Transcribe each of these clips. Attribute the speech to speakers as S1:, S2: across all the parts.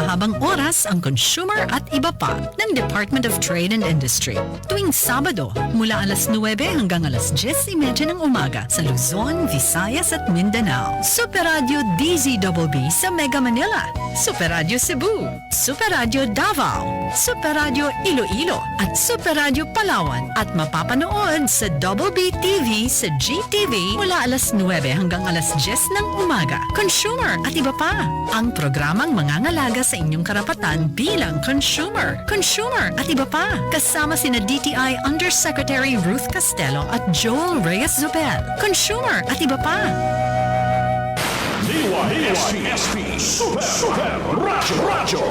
S1: mahabang oras ang consumer at iba pa ng Department of Trade and Industry. Tuwing Sabado, mula alas 9 hanggang alas 10:30 ng umaga sa Luzon, Visayas at Mindanao. Super Radio DZBB sa Mega Manila, Super Radio Cebu, Super Radio Davao, Super Radio Iloilo at Super Radio Palawan at mapapanood sa Double B TV sa GTV mula alas 9 hanggang alas 10 ng umaga. Consumer at iba pa. Ang programang mangangalaga sa inyong karapatan bilang consumer. Consumer at iba pa. Kasama sina DTI Undersecretary Ruth Castelo at Joel Reyes Zobel. Consumer at iba pa.
S2: DYSP Super Radio.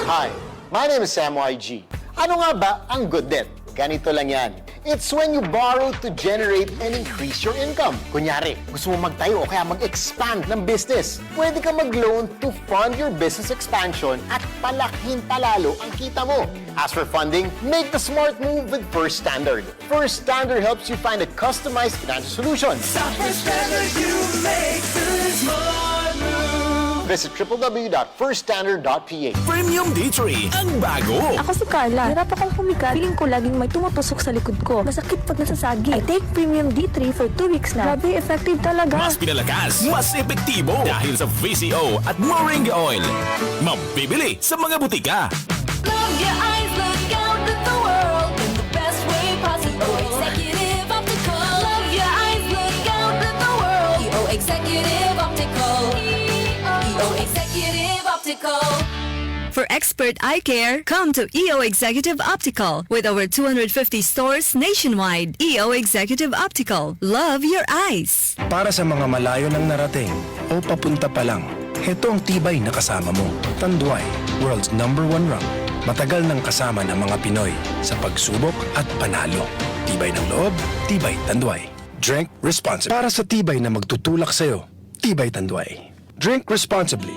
S3: Hi, my name is Sam YG. Ano nga ba ang good debt? Ganito lang yan. It's when you borrow to generate and increase your income. Kunyari, gusto mo magtayo o kaya mag-expand ng business. Pwede ka mag-loan to fund your business expansion at palakihin palalo ang kita mo. As for funding, make the smart move with First Standard. First Standard helps you find a customized financial solution.
S2: Sa First Standard, you make the smart move.
S3: Visit www.firststandard.ph.
S2: Premium D3, ang bago.
S4: Ako si Carla. Hirap akong humikat. Feeling ko laging may tumatusok sa likod ko. Masakit pag nasasagi. I take Premium D3 for 2 weeks na. Grabe, effective talaga.
S2: Mas pinalakas, mas epektibo dahil sa VCO at Moringa Oil. Mabibili sa mga butika.
S5: Love your eyes, look out at the world in the best way possible. Executive Optical. Love your eyes, look out at the world. EO Executive Optical. EO Executive Optical.
S6: For expert eye care, come to EO Executive Optical. With over 250 stores nationwide, EO Executive Optical. Love your eyes.
S7: Para sa mga malayo nang narating o papunta pa lang, heto ang tibay na kasama mo. Tanduay, world's #1 rank. Matagal nang kasama ng mga Pinoy sa pagsubok at panalo. Tibay ng loob, tibay Tanduay. Drink responsibly. Para sa tibay na magtutulak sa'yo, tibay Tanduay. Drink responsibly.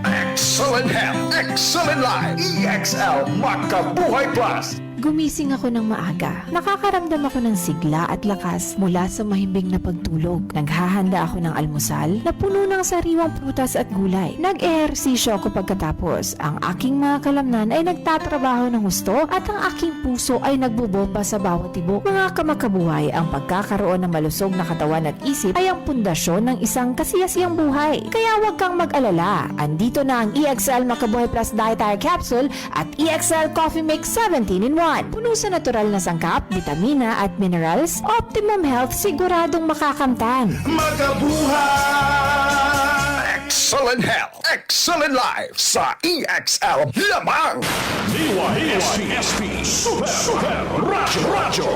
S2: Excellent health, excellent life. EXL Makabuhay Plus.
S4: Gumising ako ng maaga. Nakakaramdam ako ng sigla at lakas mula sa mahimbing na pagtulog. Naghahanda ako ng almusal na puno ng sariwang prutas at gulay. Nag-ehersisyo ako pagkatapos. Ang aking mga kalamnan ay nagtatrabaho ng gusto at ang aking puso ay nagbubomba sa bawat tibok. Mga kamakabuhay, ang pagkakaroon ng malusog na katawan at isip ay ang pundasyon ng isang kasiyasiyang buhay. Kaya huwag kang mag-alala. Andito na ang EXL Makabuhay Plus Dietary Capsule at EXL Coffee Mix 17-in-1. Puno sa natural na sangkap, vitamina at minerals, optimum health siguradong makakamtan.
S2: Makabuhay! Excellent health, excellent life sa EXL lamang. DYSP Super Radio.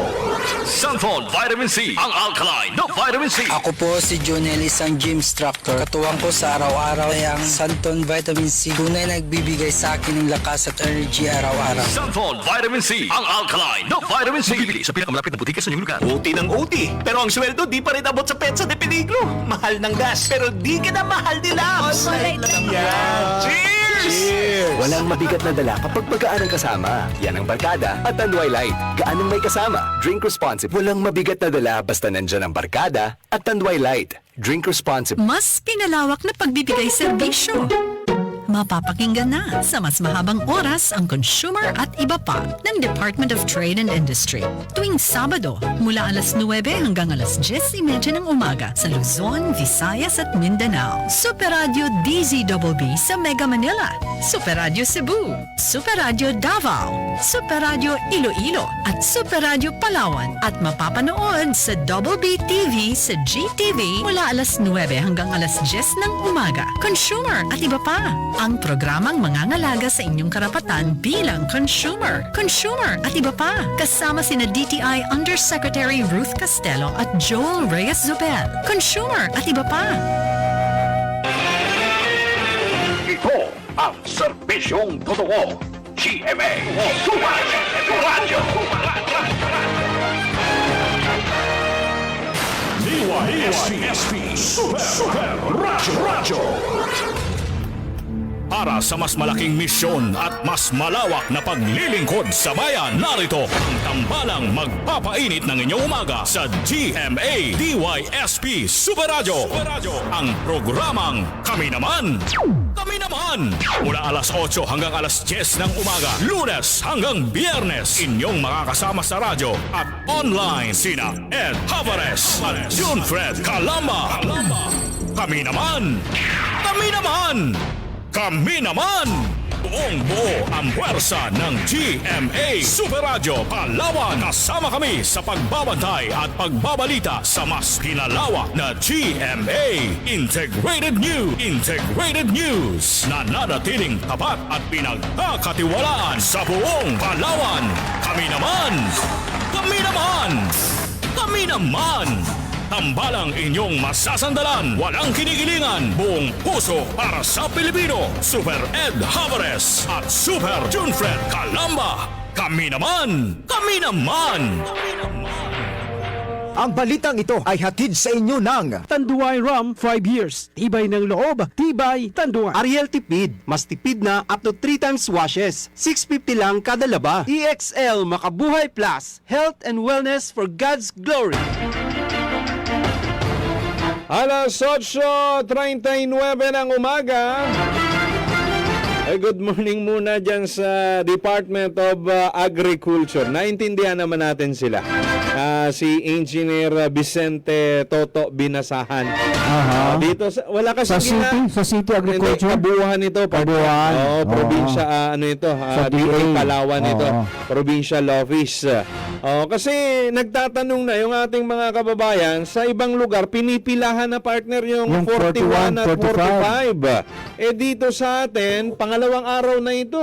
S2: Sunford Vitamin C, ang alkaline na vitamin C.
S8: Ako po si Jonel, isang gym instructor. Katuwang ko sa araw-araw ay ang Santon Vitamin C. Tunay nagbibigay sa akin ng lakas at energy araw-araw.
S2: Sunford Vitamin C, ang alkaline na vitamin C. Bibili sa pinakamalapit na butika sa inyong lugar.
S9: Uti ng uti, pero ang sweldo di pa rin abot sa petsa de peligro. Mahal ng gas, pero di ka na mahal ni Labs. Cheers!
S10: Walang mabigat na dala kapag pagkaan ang kasama. Yan ang barkada at Tanduay Light. Gaanong may kasama. Drink responsible. Walang mabigat na dala basta nandyan ang barkada at Tanduay Light. Drink responsible.
S1: Mas pinalawak na pagbibigay serbisyo. Mapapakinggan na sa mas mahabang oras ang consumer at iba pa ng Department of Trade and Industry. Tuwing Sabado, mula alas 9 hanggang alas 10:30 ng umaga sa Luzon, Visayas at Mindanao. Super Radio DZBB sa Mega Manila, Super Radio Cebu, Super Radio Davao, Super Radio Iloilo at Super Radio Palawan at mapapanood sa Double B TV sa GTV mula alas 9 hanggang alas 10 ng umaga. Consumer at iba pa. Ang programang mangangalaga sa inyong karapatan bilang consumer. Consumer at iba pa. Kasama sina DTI Undersecretary Ruth Castelo at Joel Reyes Zobel. Consumer at iba pa.
S2: Ito ang serbisyong totoo. GMA Super Radio. DYSP Super Radio. Para sa mas malaking misyon at mas malawak na paglilingkod sa bayan, narito ang tambalang magpapainit ng inyong umaga sa GMA DYSP Super Radio. Ang programang Kami Naman Kami naman! Mula alas 8 hanggang alas 10 ng umaga, Lunes hanggang Biyernes, inyong makakasama sa radyo at online sina Ed Havares at Junfred Calamba. Kami naman! Kami naman! Kami naman! Buong buo ang puwersa ng GMA Super Radio Palawan. Kasama kami sa pagbabantay at pagbabalita sa mas pinalawak na GMA Integrated News na nanatiling tapat at pinagkakatiwalaan sa buong Palawan. Kami naman! Kami naman! Kami naman! Tambalang inyong masasandalan, walang kinikilingan, buong puso para sa Pilipino. Super Ed Havares at Super Junfred Calamba. Kami naman! Kami naman!
S11: Ang balitang ito ay hatid sa inyo ng
S12: Tanduay Rum 5 years. Tibay ng loob, tibay, Tanduay.
S11: Ariel Tipid. Mas tipid na up to 3 times washes. 650 lang kada laba. EXL Makabuhay Plus. Health and wellness for God's glory.
S13: Alas 8:39 ng umaga. Good morning muna dyan sa Department of Agriculture. Naintindihan naman natin sila. Si Engineer Vicente Toto Binasahan. Dito sa, wala kasi
S12: sa City Agriculture.
S13: Kabuuhan ito.
S12: Kabuuhan.
S13: Probinsya, ano ito? Dito Palawan ito. Provincial Office. Kasi nagtatanong na yung ating mga kababayan, sa ibang lugar, pinipilahan na partner yung 41 at 45. Dito sa atin, pangalawang araw na ito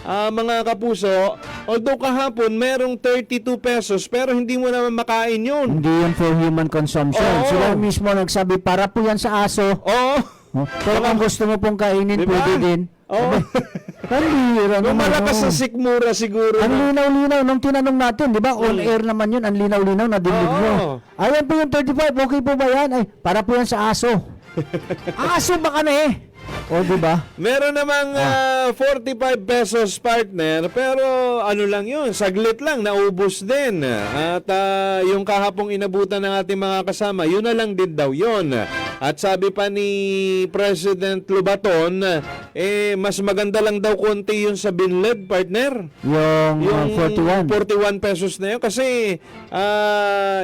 S13: mga kapuso, although kahapon merong 32 pesos pero hindi mo naman makain yun.
S12: Hindi yan for human consumption. Sila mismo nagsabi, para po yan sa aso. Pero kung gusto mo pong kainin, diba? Pwede din.
S13: Kung malakas sa sikmura siguro.
S12: Ang linaw-linaw nung tinanong natin, di ba? On air naman yun, ang linaw-linaw na dinig nyo. Ayan po yung 35, okay po ba yan? Ay, para po yan sa aso. Aso baka na di ba?
S13: Meron namang 45 pesos partner, pero ano lang yun, saglit lang, naubos din. At yung kahapong inabutan ng ating mga kasama, yun na lang din daw yun. At sabi pa ni President Lubaton, mas maganda lang daw konti yun sa binled partner.
S12: Yung
S13: 41 pesos na yun. Kasi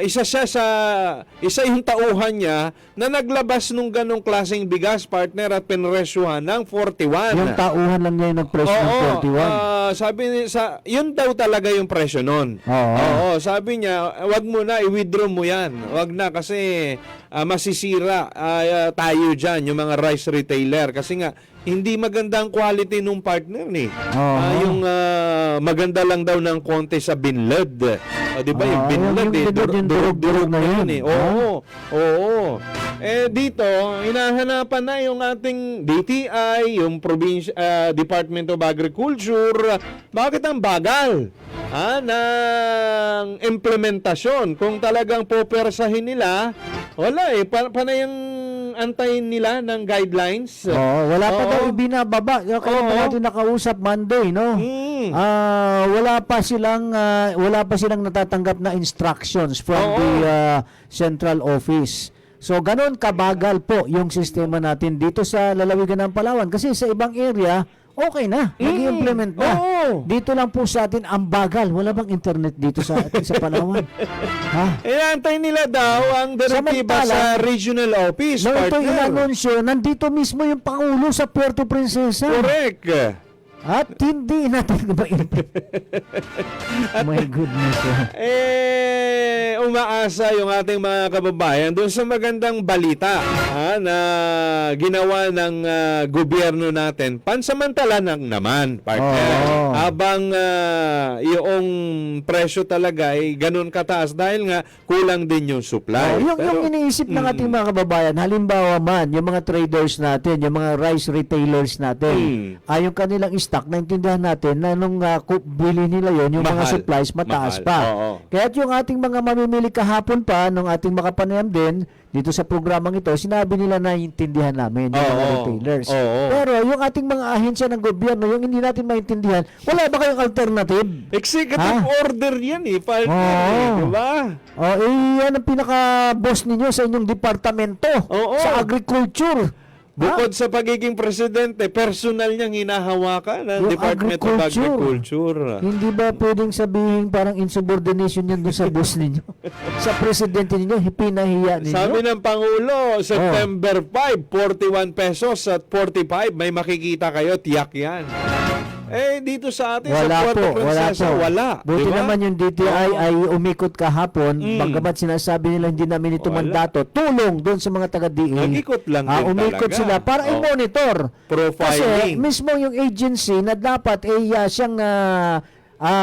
S13: isa yung tauhan niya na naglabas nung ganong klaseng bigas partner at pinresyuhan ng 41.
S12: Yung tauhan lang niya yung nagpresyo ng 41.
S13: Sabi yun daw talaga yung presyo nun. Sabi niya, wag mo na, i-withdraw mo yan. Wag na kasi masisira tayo dyan, yung mga rice retailer. Kasi nga, hindi maganda ang quality nung partner yung maganda lang daw ng konti sa binled. Di ba yung binled durug-durug na yun dito, hinahanapan na yung ating DTI, yung Department of Agriculture. Bakit ang bagal ng implementasyon? Kung talagang popersahin nila, wala panayang antayin nila ng guidelines.
S12: Wala pa daw ibinababa. Kaya pa natin nakausap Monday, no? Wala pa silang natatanggap na instructions from the central office. So, ganun kabagal po yung sistema natin dito sa lalawigan ng Palawan. Kasi sa ibang area, okay na. Nag-i-implement na. Dito lang po sa atin, ang bagal. Wala bang internet dito sa atin sa Palawan?
S13: Inaantay nila daw ang direktiba sa regional office, partner.
S12: Ito inanunsyo, nandito mismo yung Pangulo sa Puerto Princesa.
S13: Correct.
S12: At hindi natin ba my goodness.
S13: Umaasa yung ating mga kababayan doon sa magandang balita na ginawa ng gobyerno natin. Pansamantala naman, partner. Habang yung presyo talaga ay ganun kataas dahil nga kulang din yung supply.
S12: Yung iniisip ng ating mga kababayan, halimbawa man, yung mga traders natin, yung mga rice retailers natin, yung kanilang stock, naintindihan natin na nung bili nila yon yung mga supplies mataas pa. Kaya yung ating mga mamimili kahapon pa, nung ating makapanayam din, dito sa programang ito, sinabi nila na intindihan namin yung mga retailers. Pero yung ating mga ahensya ng gobyerno, yung hindi natin maintindihan, wala ba kayong alternative?
S13: Executive order yan diba?
S12: Yan ang pinaka-boss ninyo sa inyong departamento sa agriculture.
S13: Bukod sa pagiging presidente, personal niyang hinahawakan ang
S12: Yung
S13: Department of Agriculture.
S12: Hindi ba pwedeng sabihin parang insubordination yan doon sa boss ninyo? Sa presidente ninyo, pinahiya ninyo?
S13: Sabi ng Pangulo, September 5, 41 pesos at 45, may makikita kayo, tiyak yan. Eh, dito sa atin, sa Puerto Princesa, wala.
S12: Buti
S13: diba?
S12: naman yung DTI ay umikot kahapon, bagamat sinasabi nila hindi namin ito mandato, tulong doon sa mga taga-DA.
S13: Nag-ikot lang din
S12: umikot
S13: talaga.
S12: sila para i-monitor.
S13: Profiling.
S12: Kasi mismo yung agency na dapat siyang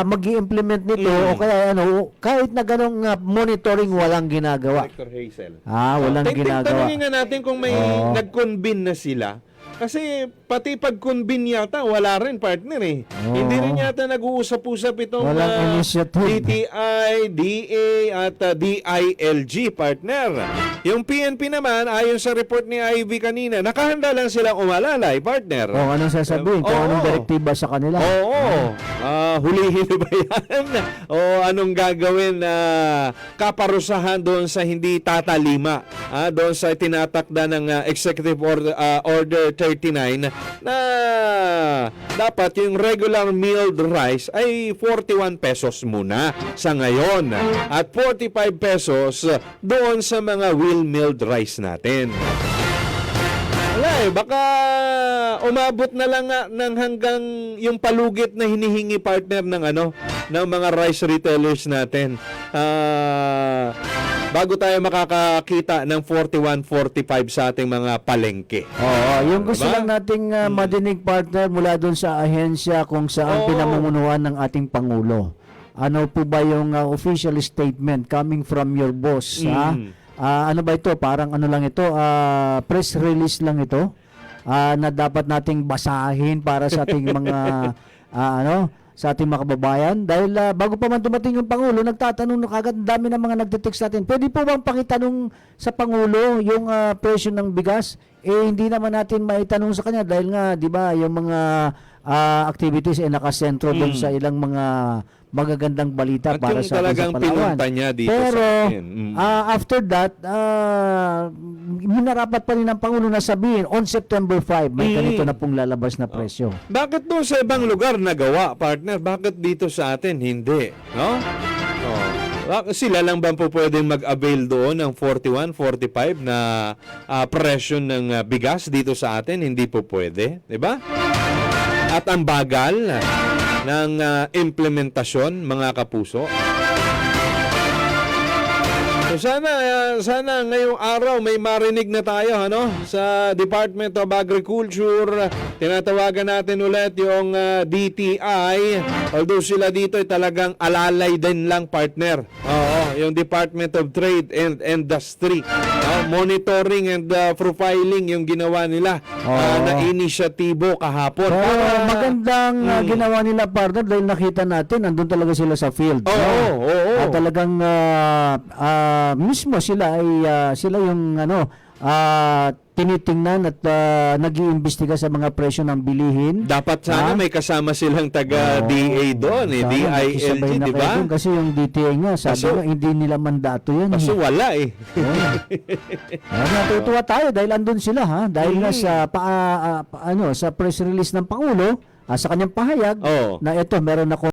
S12: mag-i-implement nito o kaya kahit na ganong monitoring walang ginagawa.
S13: Director Hazel.
S12: Walang ginagawa.
S13: Tanungin nga natin kung may nag-convene na sila. Kasi pati pag-convene yata, wala rin partner eh. Hindi rin yata nag-uusap-usap itong DTI, DA at DILG partner. Yung PNP naman, ayon sa report ni Ivy kanina, nakahanda lang silang umalalay partner.
S12: Anong sasabihin? Kung anong direktiba sa kanila?
S13: Hulihin ba yan? O anong gagawin na kaparusahan doon sa hindi tatalima? Doon sa tinatakda ng Executive Order 39 na dapat yung regular milled rice ay 41 pesos muna sa ngayon at 45 pesos doon sa mga wheel milled rice natin. Wala baka umabot na lang ng hanggang yung palugit na hinihingi partner ng mga rice retailers natin. Bago tayo makakakita ng 41-45 sa ating mga palengke.
S12: Yung gusto lang nating madinig partner mula doon sa ahensya kung saan pinamumunuan ng ating Pangulo. Ano po ba yung official statement coming from your boss? Ano ba ito? Parang lang ito? Press release lang ito? Na dapat nating basahin para sa ating mga sa ating mga kababayan. Dahil bago pa man dumating yung Pangulo, nagtatanong na kagad, dami ng mga nagte-text natin. Pwede po bang pakitanong sa Pangulo yung presyo ng bigas? Hindi naman natin maitanong sa kanya dahil nga, di ba, yung mga activities ay nakasentro doon sa ilang mga magagandang balita
S13: at
S12: para sa
S13: talagang pinunta niya dito
S12: pero
S13: sa atin.
S12: After that, minarapat pa rin ng Pangulo na sabihin on September 5 may ganito na pong lalabas na presyo.
S13: Bakit doon sa ibang lugar nagawa, partner? Bakit dito sa atin hindi? No? Sila lang ba po pwedeng mag-avail doon ng 41, 45 na presyo ng bigas dito sa atin? Hindi po pwede, di ba? At ang bagal ng implementasyon, mga kapuso. So sana ngayong araw may marinig na tayo sa Department of Agriculture. Tinatawagan natin ulit yung DTI. Although sila dito ay talagang alalay din lang partner. Yung Department of Trade and Industry. Monitoring and profiling yung ginawa nila na inisyatibo kahapon.
S12: Magandang ginawa nila partner dahil nakita natin nandun talaga sila sa field. At talagang mismo sila ay sila yung tinitingnan at nag-iimbestiga sa mga presyo ng bilihin.
S13: Dapat sana may kasama silang taga-DA doon, DILG, di ba?
S12: Kasi yung DTA nga, sabi nga, hindi nila mandato yan.
S13: Kaso wala eh.
S12: Natutuwa tayo dahil andun sila dahil nga sa press release ng Pangulo, sa kanyang pahayag na ito, meron ako